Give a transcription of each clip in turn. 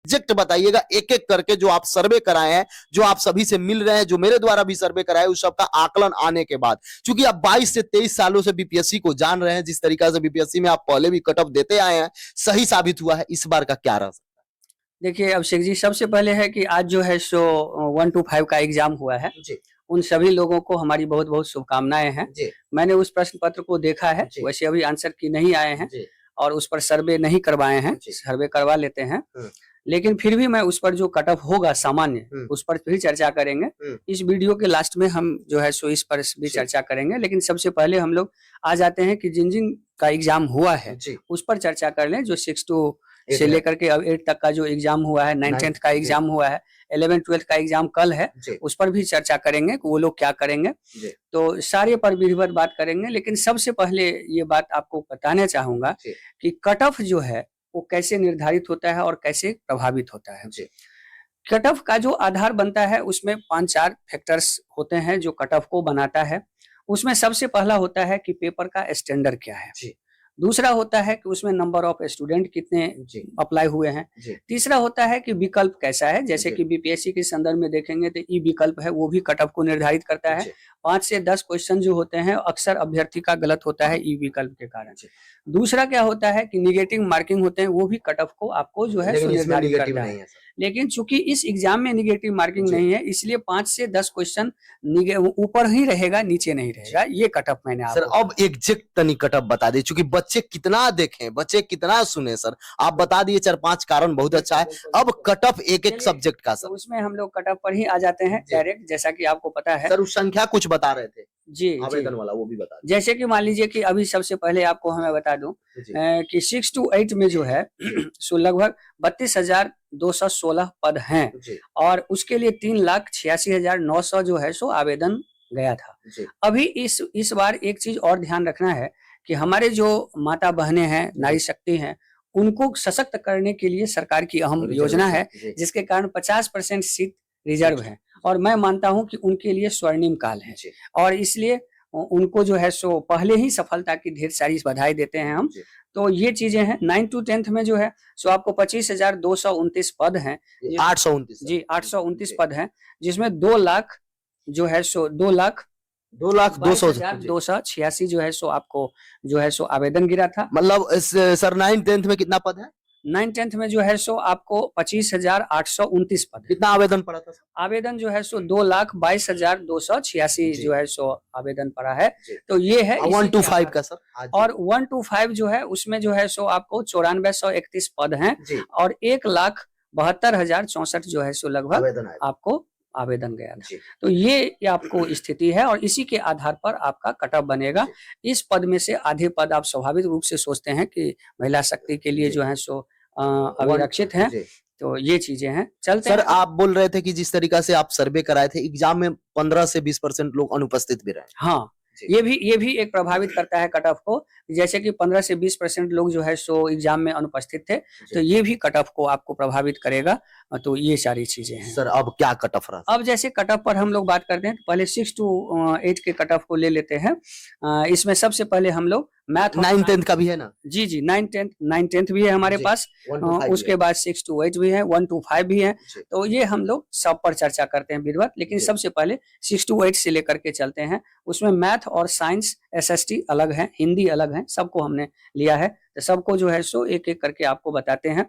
Exact बताइएगा एक एक करके, जो आप सर्वे कराए हैं, जो आप सभी से मिल रहे हैं, जो मेरे द्वारा भी सर्वे कराए, उस सबका आकलन आने के बाद, क्योंकि आप 22 से 23 सालों से बीपीएससी को जान रहे हैं, जिस तरीका से बीपीएससी में आप पहले भी कट ऑफ देते आए हैं, सही साबित हुआ है। इस बार का क्या रहा? देखिए अभिषेक जी, सबसे पहले है कि आज जो है सो 1 to 5 का एग्जाम हुआ है जी। उन सभी लोगों को हमारी बहुत बहुत शुभकामनाएं हैं। मैंने उस प्रश्न पत्र को देखा है, वैसे अभी आंसर की नहीं आए हैं और उस पर सर्वे नहीं करवाए हैं, सर्वे करवा लेते हैं, लेकिन फिर भी मैं उस पर जो कट ऑफ होगा सामान्य, उस पर भी चर्चा करेंगे। इस वीडियो के लास्ट में हम जो है सो इस पर भी चर्चा करेंगे, लेकिन सबसे पहले हम लोग आ जाते हैं कि जिन जिन का एग्जाम हुआ है उस पर चर्चा कर लें। जो 6 to से लेकर के अब 8 तक का जो एग्जाम हुआ है, 9th 10th का एग्जाम हुआ है, 11th 12th का एग्जाम कल है, उस पर भी चर्चा करेंगे कि वो लोग क्या करेंगे। तो सारे पर विधिवत बात करेंगे, लेकिन सबसे पहले ये बात आपको बताना चाहूंगा कि कट ऑफ जो है वो कैसे निर्धारित होता है और कैसे प्रभावित होता है। कट ऑफ का जो आधार बनता है उसमें 5-4 फैक्टर्स होते हैं जो कट ऑफ को बनाता है। उसमें सबसे पहला होता है कि पेपर का स्टैंडर्ड क्या है, दूसरा होता है कि उसमें नंबर ऑफ स्टूडेंट कितने अप्लाई हुए हैं, तीसरा होता है कि विकल्प कैसा है, जैसे कि बीपीएससी के संदर्भ में देखेंगे तो ई विकल्प है, वो भी कट ऑफ को निर्धारित करता है। 5 से 10 क्वेश्चन जो होते हैं अक्सर अभ्यर्थी का गलत होता है ई विकल्प के कारण। दूसरा क्या होता है कि निगेटिव मार्किंग होते हैं, वो भी कट ऑफ को आपको जो है निर्धारित करता है। लेकिन चूंकि इस एग्जाम में निगेटिव मार्किंग नहीं है, इसलिए 5 से 10 क्वेश्चन ऊपर ही रहेगा, नीचे नहीं रहेगा। ये कट ऑफ मैंने सर अब एग्जैक्ट तनी कट ऑफ बता दे, चूंकि बच्चे कितना देखें, बच्चे कितना सुने। सर आप बता दिए 4-5 कारण, बहुत अच्छा है। अब कट ऑफ एक एक सब्जेक्ट का सर, तो उसमें हम लोग कट ऑफ पर ही आ जाते हैं डायरेक्ट, जैसा कि आपको पता है। सर उस संख्या कुछ बता रहे थे जी आवेदन वाला, वो भी बता। जैसे कि मान लीजिए कि अभी सबसे पहले आपको हमें बता दूं कि 6 to 8 में जो है सो लगभग 32,216 पद हैं और उसके लिए 3,86,900 जो है सो आवेदन गया था। अभी इस बार एक चीज और ध्यान रखना है कि हमारे जो माता बहनें हैं, नारी शक्ति हैं, उनको सशक्त करने के लिए सरकार की अहम योजना है, जिसके कारण 50% सीट रिजर्व है और मैं मानता हूं कि उनके लिए स्वर्णिम काल है और इसलिए उनको जो है सो पहले ही सफलता की ढेर सारी बधाई देते हैं हम। तो ये चीजें हैं। 9 to 10th में जो है सो आपको 25,229 पद हैं, 829 जी 829 पद हैं, जिसमें 2 लाख जो है सो 2,02,286 जो है सो आपको जो है सो आवेदन गिरा था। मतलब सर 9th 10th में कितना पद है? 9th 10th में जो है सो आपको 25,829 पद। कितना आवेदन पड़ा था? आवेदन जो है सो 2,22,286 जो है सो आवेदन पड़ा है। तो ये है 1 to 5 का सर, और 1 to 5 जो है उसमें जो है सो आपको 94,131 पद हैं और 1,72,064 जो है सो लगभग आपको आवेदन गया था। तो ये आपको स्थिति है और इसी के आधार पर आपका कट ऑफ बनेगा। इस पद में से आधे पद आप स्वाभाविक रूप से सोचते हैं कि महिला शक्ति के लिए जो है सो अभिरक्षित है। तो ये चीजें हैं। चलते सर आप बोल रहे थे कि जिस तरीका से आप सर्वे कराए थे, एग्जाम में 15 से 20% लोग अनुपस्थित भी रहे। हाँ, ये भी एक प्रभावित करता है कट ऑफ को। जैसे कि 15 से 20% लोग जो है सो एग्जाम में अनुपस्थित थे, तो ये भी कट ऑफ को आपको प्रभावित करेगा। तो ये सारी चीजें हैं। सर अब क्या कट ऑफ रहा? अब जैसे कट ऑफ पर हम लोग बात करते हैं, पहले 6 to 8 के कट ऑफ को ले लेते हैं। इसमें सबसे पहले हम लोग मैथ 9 10th का भी है ना? जी 9 10th भी है हमारे पास, उसके बाद 6 to 8 भी है, 1 to 5 भी है। तो ये हम लोग सब पर चर्चा करते हैं विधिवत, लेकिन सबसे पहले 6 to 8 से लेकर के चलते हैं। उसमें मैथ और साइंस SST अलग है, हिंदी अलग है, सबको हमने लिया है। तो सबको जो है सो एक एक करके आपको बताते हैं।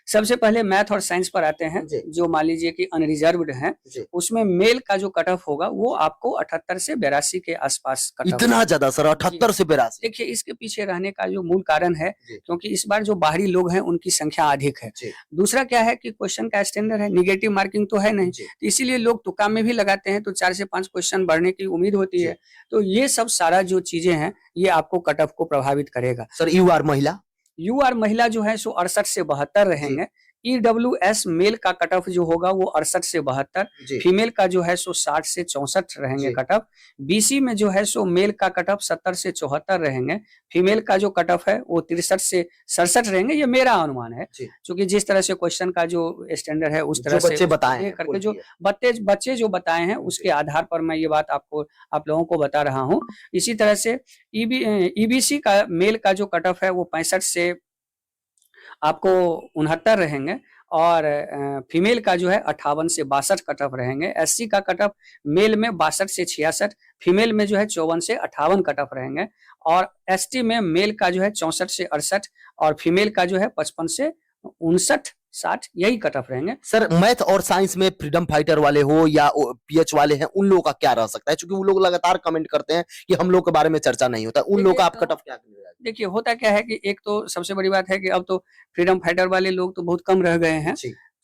सबसे पहले मैथ और साइंस पर आते हैं, जो मान लीजिए कि अनरिजर्व्ड है। उसमें मेल का जो कट ऑफ होगा वो आपको 78 से 82 के आसपास कट ऑफ। इतना ज्यादा सर, 78 से 82? देखिए इसके पीछे रहने का जो मूल कारण है, क्योंकि इस बार जो बाहरी लोग हैं उनकी संख्या अधिक है। दूसरा क्या है कि क्वेश्चन का स्टैंडर्ड है, निगेटिव मार्किंग तो है नहीं, तो इसीलिए लोग तुक्का में भी लगाते हैं, तो 4 से 5 क्वेश्चन बढ़ने की उम्मीद होती है। तो ये सब सारा जो चीजें हैं ये आपको कट ऑफ को प्रभावित करेगा। सर यूआर महिला जो है सो 68 से 72 रहेंगे। EWS मेल का कट ऑफ जो होगा वो 68 से 72, फीमेल का जो है सो 60 से 64 रहेंगे कट ऑफ। BC में जो है सो मेल का कट ऑफ 70 से 74 रहेंगे, फीमेल का जो कट ऑफ है वो 63 से 67 रहेंगे। ये मेरा अनुमान है, क्योंकि जिस तरह से क्वेश्चन का जो स्टैंडर्ड है उस तरह से बच्चे बताए करके जो बच्चे जो बताए हैं उसके आधार पर मैं ये बात आप लोगों को बता रहा हूँ। इसी तरह से EBC का मेल का जो कट ऑफ है वो 65 से आपको 69 रहेंगे और फीमेल का जो है 58 से 62 कट ऑफ रहेंगे। एससी का कट ऑफ मेल में 62 से 66, फीमेल में जो है 54 से 58 कट ऑफ रहेंगे। और एसटी में मेल का जो है 64 से 68 और फीमेल का जो है 55 से 59 60 यही कट ऑफ रहेंगे। सर मैथ और साइंस में फ्रीडम फाइटर वाले हो या पीएच वाले हैं, उन लोगों का क्या रह सकता है? क्योंकि वो लोग लगातार कमेंट करते हैं कि हम लोग के बारे में चर्चा नहीं होता, उन लोगों का आप कट ऑफ क्या करेंगे? देखिए होता क्या है कि एक तो सबसे बड़ी बात है कि अब तो फ्रीडम फाइटर वाले लोग तो बहुत कम रह गए हैं,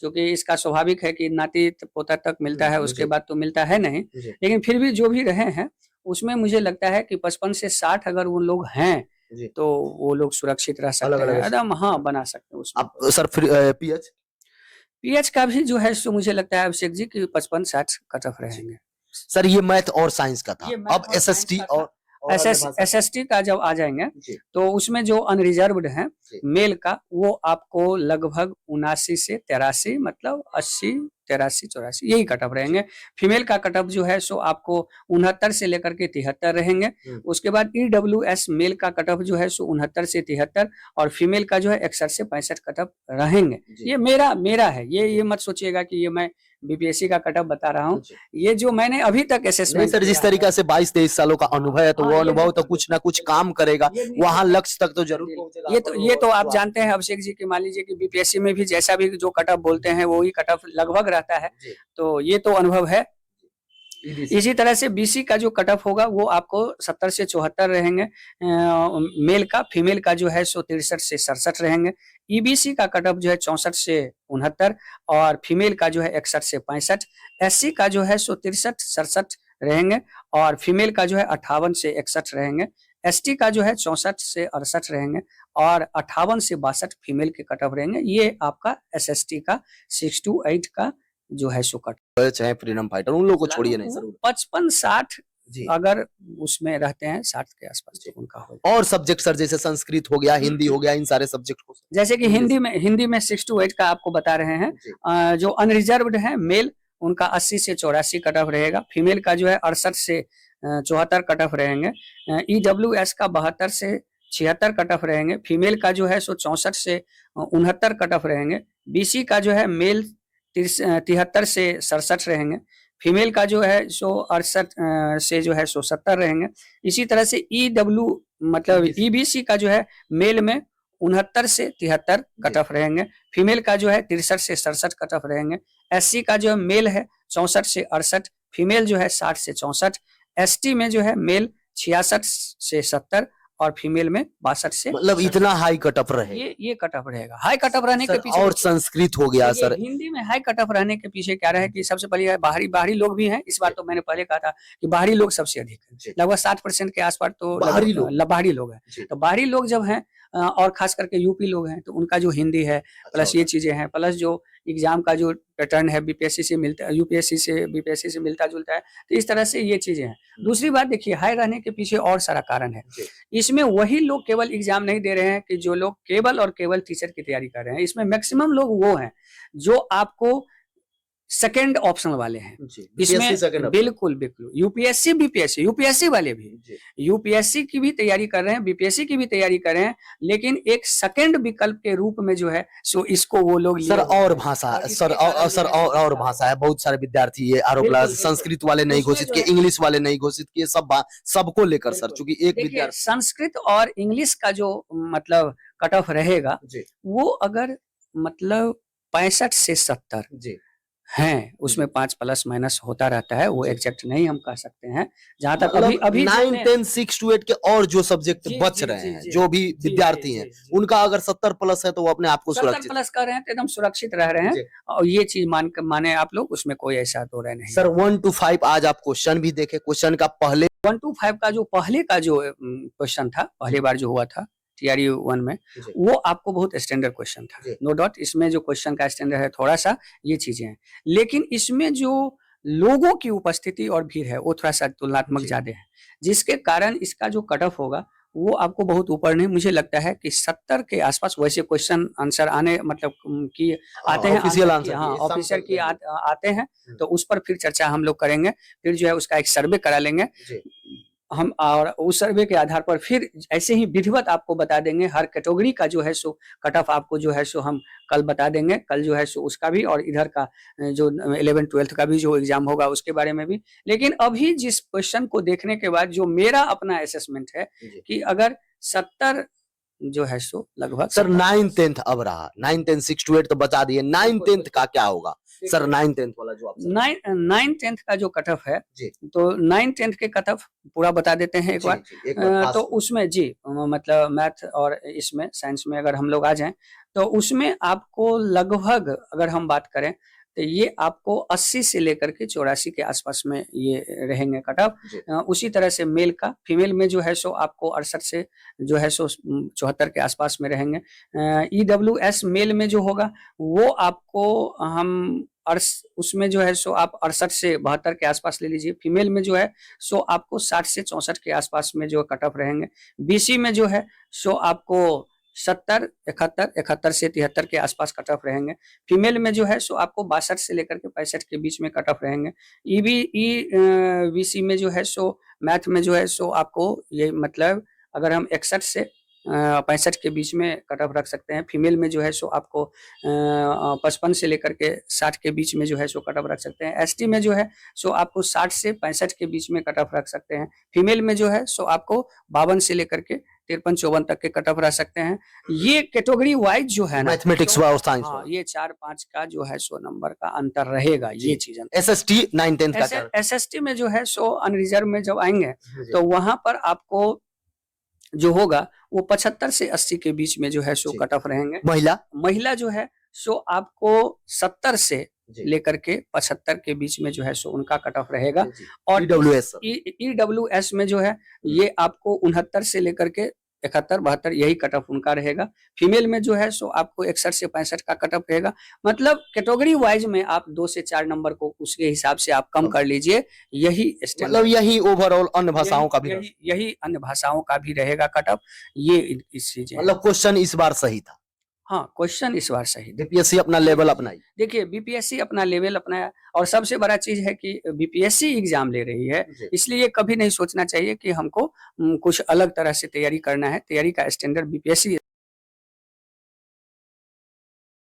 क्योंकि इसका स्वाभाविक है कि नाती पोता तक मिलता है, उसके बाद तो मिलता है नहीं। लेकिन फिर भी जो भी रहे हैं उसमें मुझे लगता है कि 55 से 60 अगर वो लोग हैं तो वो लोग सुरक्षित रह सकते हैं, एकदम हाँ बना सकते हैं उसमें। आप सर पीएच पीएच का भी जो है सो मुझे लगता है अभिषेक जी की 55-60 कट ऑफ रहेंगे। सर ये मैथ और साइंस का था, अब एसएसटी और एसएसटी का जब आ जाएंगे तो उसमें जो अनरिजर्व्ड है मेल का वो आपको लगभग 79 से 83 मतलब 80 83 84 यही कट ऑफ रहेंगे। फीमेल का कट ऑफ जो है सो आपको 69 से लेकर के 73 रहेंगे। उसके बाद ईडब्ल्यूएस मेल का कट ऑफ जो है सो 69 से 73 और फीमेल का जो है 61 से 65 कट ऑफ रहेंगे। ये मेरा है, ये मत सोचिएगा कि ये मैं बीपीएससी का कट ऑफ बता रहा हूँ, ये जो मैंने अभी तक असेसमेंट सर जिस तरीका से 22-23 सालों का अनुभव है तो वो अनुभव तो कुछ ना कुछ काम करेगा, वहां लक्ष्य तक तो जरूर पहुंचेगा। ये तो आप जानते हैं अभिषेक जी की, मान लीजिए कि बीपीएससी में भी जैसा भी जो कट ऑफ बोलते हैं वही कट ऑफ लगभग रहता है, तो ये तो अनुभव है। इसी तरह से बीसी का जो कट ऑफ होगा वो आपको 70 से 74 रहेंगे मेल का, फीमेल का जो है सो 63 से 67 रहेंगे। ईबीसी का कट ऑफ जो है 64 से 69 और फीमेल का जो है 61 से 65। एससी का जो है सो 63-67 रहेंगे और फीमेल का जो है 58 से 61 रहेंगे। एसटी का जो है 64 से 68 रहेंगे और 58 से 62 फीमेल के कट ऑफ रहेंगे। ये आपका एसएसटी का 6 to 8 का जो है सो कट, चाहे फ्रीडम फाइटर उन लोगों को छोड़िए नहीं सर, 55-60 अगर उसमें रहते हैं 60 के आसपास तो उनका होगा। और सब्जेक्ट सर जैसे संस्कृत हो गया, हिंदी हो गया, इन सारे सब्जेक्ट को जैसे कि हिंदी में 6 to 8 का आपको बता रहे हैं। जो अनरिजर्व्ड है मेल उनका 80 से 84 कट ऑफ रहेगा। फीमेल का जो है 68 से 74 कट ऑफ रहेंगे। ईडब्ल्यूएस का 72 से 76 कट ऑफ रहेंगे। फीमेल का जो है सो 64 से 69 कट ऑफ रहेंगे। बीसी का जो है मेल 73 से 67 रहेंगे। फीमेल का जो है सो 68 से जो है सो 70 रहेंगे। इसी तरह से ईडब्ल्यू मतलब ईबीसी का जो है मेल में 69 से 73 कट ऑफ रहेंगे। फीमेल का जो है 63 से 67 कट ऑफ रहेंगे। एससी का जो है मेल है 64 से 68, फीमेल जो है 60 से 64। एसटी में जो है मेल 66 से 70 और फीमेल में 62 से, मतलब इतना हाई कट ऑफ रहे, ये कट ऑफ रहेगा। हाई कट ऑफ रहने के पीछे और संस्कृत हो गया सर, हिंदी में हाई कट ऑफ रहने के पीछे क्या रहा है कि सबसे पहले बाहरी लोग भी हैं। इस बार तो मैंने पहले कहा था कि बाहरी लोग सबसे अधिक है, लगभग 60% के आसपास तो बाहरी लोग हैं। तो बाहरी लोग जब हैं और खास करके यूपी लोग हैं तो उनका जो हिंदी है प्लस ये चीजें हैं, प्लस जो एग्जाम का जो पैटर्न है बीपीएससी से मिलता है, यूपीएससी से बीपीएससी से मिलता जुलता है, तो इस तरह से ये चीजें हैं। दूसरी बात देखिए, हाई रहने के पीछे और सारा कारण है। इसमें वही लोग केवल एग्जाम नहीं दे रहे हैं कि जो लोग केवल और केवल टीचर की तैयारी कर रहे हैं, इसमें मैक्सिमम लोग वो हैं जो आपको सेकंड ऑप्शन वाले हैं। इसमें बिल्कुल यूपीएससी बीपीएससी, यूपीएससी वाले भी यूपीएससी की भी तैयारी कर रहे हैं, बीपीएससी की भी तैयारी कर रहे हैं, लेकिन एक सेकंड विकल्प के रूप में जो है सो इसको वो लोग सर और भाषा और भाषा है, बहुत सारे विद्यार्थी ये आरोप लगा, संस्कृत वाले नहीं घोषित किए, इंग्लिश वाले नहीं घोषित किए, सबको लेकर सर, चूंकि एक विद्यार्थी संस्कृत और इंग्लिश का जो मतलब कट ऑफ रहेगा वो अगर मतलब 65 से 70 हैं, उसमें 5 प्लस माइनस होता रहता है, वो एग्जैक्ट नहीं हम कह सकते हैं। जहां तक अभी 9, 10, 6 to 8 के और जो सब्जेक्ट बच रहे हैं, जो भी विद्यार्थी हैं, उनका अगर 70 प्लस है तो वो अपने आप को सुरक्षित 70 प्लस कर रहे हैं तो एकदम सुरक्षित रह रहे हैं, और ये चीज माने आप लोग, उसमें कोई ऐसा दो रहे नहीं। सर 1 to 5 आज आप क्वेश्चन भी देखे, क्वेश्चन का पहले 1 to 5 का जो पहले का जो क्वेश्चन था, पहली बार जो हुआ था टीआरई 1 में, वो आपको बहुत स्टैंडर्ड क्वेश्चन था, नो डाउट। इसमें जो क्वेश्चन का स्टैंडर्ड है थोड़ा सा ये चीजें हैं, लेकिन इसमें जो लोगों की उपस्थिति और भीड़ है वो थोड़ा सा तुलनात्मक ज्यादा है, जिसके कारण इसका जो कट ऑफ होगा वो आपको बहुत ऊपर नहीं, मुझे लगता है कि 70 के आसपास वैसे क्वेश्चन आंसर आने मतलब कि आते हैं, ऑफिसर की आते हैं, तो उस पर फिर चर्चा हम लोग करेंगे। फिर जो है उसका एक सर्वे करा लेंगे हम और उस सर्वे के आधार पर फिर ऐसे ही विधिवत आपको बता देंगे। हर कैटेगरी का जो है सो कट ऑफ आपको जो है सो हम कल बता देंगे। कल जो है सो उसका भी और इधर का जो 11th-12th का भी जो एग्जाम होगा उसके बारे में भी। लेकिन अभी जिस क्वेश्चन को देखने के बाद जो मेरा अपना असेसमेंट है कि अगर 70 जो है सो लगभग सर 9th-10th अब रहा, 9th-10th 6 to 8 तो बता दिए, 9th-10th का क्या होगा सर? 9th-10th वाला जो आप 9th-10th का जो कट ऑफ है तो 9th-10th के कट ऑफ पूरा बता देते हैं एक बार। तो उसमें जी मतलब मैथ और इसमें साइंस में अगर हम लोग आ जाएं तो उसमें आपको लगभग अगर हम बात करें तो ये आपको 80 से लेकर के 84 के आसपास में ये रहेंगे कट ऑफ। उसी तरह से मेल का, फीमेल में जो है सो आपको 68 से जो है सो 74 के आसपास में रहेंगे। EWS मेल में जो होगा वो आपको हम उसमें जो है सो आप 68 से 72 के आसपास ले लीजिए। फीमेल में जो है सो आपको 60 से 64 के आसपास में जो कट ऑफ रहेंगे। BC में जो है सो आपको 70, 71 से 73 के आसपास कट ऑफ रहेंगे। फीमेल में जो है सो आपको 62 से लेकर के 65 के बीच में कट ऑफ रहेंगे। BC में जो है सो मैथ में जो है सो आपको ये मतलब अगर हम 61 से 65 के बीच में कट ऑफ रख सकते हैं। फीमेल में जो है सो आपको 55 से लेकर के 60 के बीच में जो है सो कट ऑफ रख सकते हैं। ST में जो है सो आपको 60 से 65 के बीच में कट ऑफ रख सकते हैं। फीमेल में जो है सो आपको 52 से लेकर के 53-54 तक के कट ऑफ रह सकते हैं। ये कैटेगरी वाइज जो है ना मैथमेटिक्स और साइंस, हाँ, ये 4-5 का जो है सो नंबर का अंतर रहेगा। ये चीज SST 9th-10th का क्या? SST में जो है सो अनरिजर्व में जब आएंगे तो वहां पर आपको जो होगा वो 75 से 80 के बीच में जो है सो कट ऑफ रहेंगे। महिला जो है सो आपको 70 से लेकर के 75 के बीच में जो है सो उनका कट ऑफ रहेगा। और EWS में जो है ये आपको 69 से लेकर के 71-72 यही कट ऑफ उनका रहेगा। फीमेल में जो है सो आपको 61 से 65 का कट ऑफ रहेगा। मतलब कैटेगरी वाइज में आप 2 से 4 नंबर को उसके हिसाब से आप कम कर लीजिए। यही मतलब यही ओवरऑल अन्य भाषाओं का भी यही अन्य भाषाओं का भी रहेगा कट ऑफ। ये इस चीजें मतलब क्वेश्चन इस बार सही था। हाँ, क्वेश्चन इस बार सही। बीपीएससी अपना लेवल अपनाई। देखिए बीपीएससी अपना लेवल अपनाया और सबसे बड़ा चीज है कि बीपीएससी एग्जाम ले रही है, इसलिए कभी नहीं सोचना चाहिए कि हमको कुछ अलग तरह से तैयारी करना है। तैयारी का स्टैंडर्ड बीपीएससी